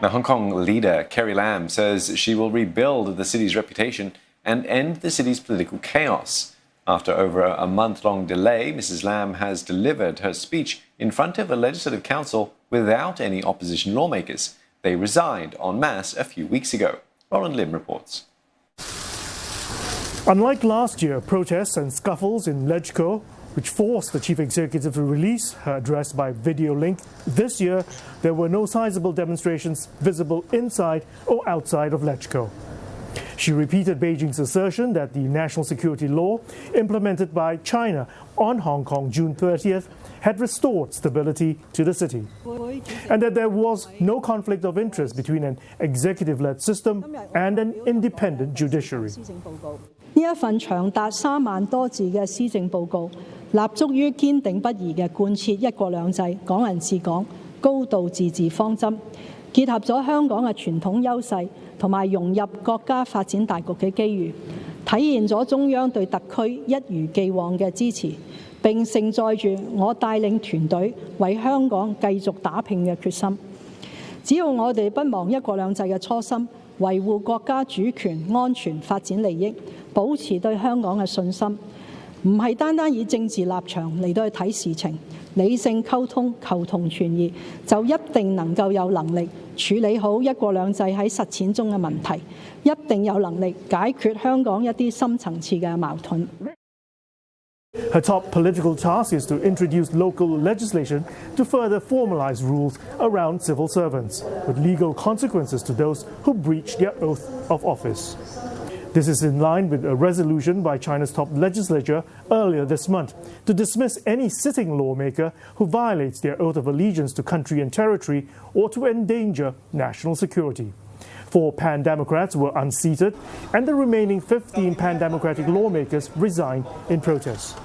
Now, Hong Kong leader Carrie Lam says she will rebuild the city's reputation and end the city's political chaos. After over a month-long delay, Mrs. Lam has delivered her speech in front of a legislative council without any opposition lawmakers. They resigned en masse a few weeks ago. Lauren Lim reports. Unlike last year, protests and scuffles in LegCo, which forced the chief executive to release her address by video link, this year there were no sizable demonstrations visible inside or outside of LegCo. She repeated Beijing's assertion that the national security law implemented by China on Hong Kong June 30th had restored stability to the city, and that there was no conflict of interest between an executive-led system and an independent judiciary. 呢一份長達3萬多字嘅施政報告，立足於堅定不移嘅貫徹一國兩制、港人治港、高度自治方針，結合咗香港嘅傳統優勢同埋融入國家發展大局嘅機遇，體現咗中央對特區一如既往嘅支持，並承載住我帶領團隊為香港繼續打拼嘅決心。只要我哋不忘一國兩制嘅初心，維護國家主權、安全、發展利益，保持對香港嘅信心，唔係單單以政治立場嚟到去睇事情，理性溝通、求同存異，就一定能夠有能力處理好一國兩制喺實踐中嘅問題，一定有能力解決香港一啲深層次嘅矛盾。Her top political task is to introduce local legislation to further formalize rules around civil servants, with legal consequences to those who breach their oath of office. This is in line with a resolution by China's top legislature earlier this month to dismiss any sitting lawmaker who violates their oath of allegiance to country and territory or to endanger national security. 4 pan-democrats were unseated, and the remaining 15 pan-democratic lawmakers resigned in protest.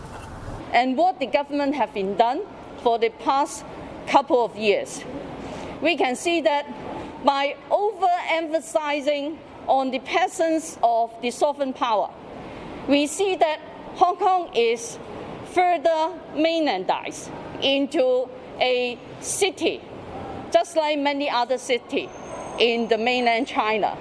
And what the government have been done for the past couple of years, we can see that by overemphasizing on the presence of the sovereign power, we see that Hong Kong is further mainlandized into a city, just like many other cities in the mainland China.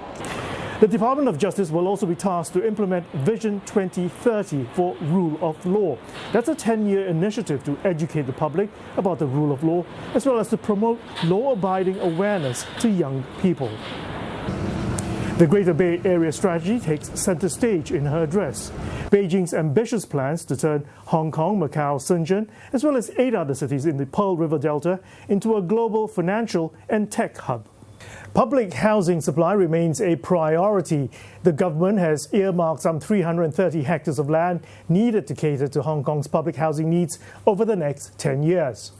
The Department of Justice will also be tasked to implement Vision 2030 for rule of law. That's a 10-year initiative to educate the public about the rule of law, as well as to promote law-abiding awareness to young people. The Greater Bay Area strategy takes center stage in her address. Beijing's ambitious plans to turn Hong Kong, Macau, Shenzhen, as well as 8 other cities in the Pearl River Delta into a global financial and tech hub. Public housing supply remains a priority. The government has earmarked some 330 hectares of land needed to cater to Hong Kong's public housing needs over the next 10 years.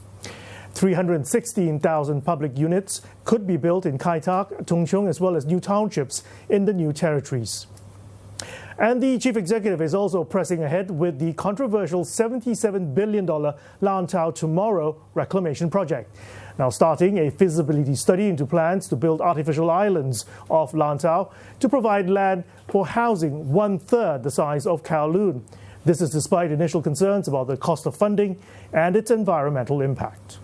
316,000 public units could be built in Kai Tak, Tung Chung, as well as new townships in the new territories. And the chief executive is also pressing ahead with the controversial $77 billion Lantau Tomorrow reclamation project, now starting a feasibility study into plans to build artificial islands off Lantau to provide land for housing 1/3 the size of Kowloon. This is despite initial concerns about the cost of funding and its environmental impact.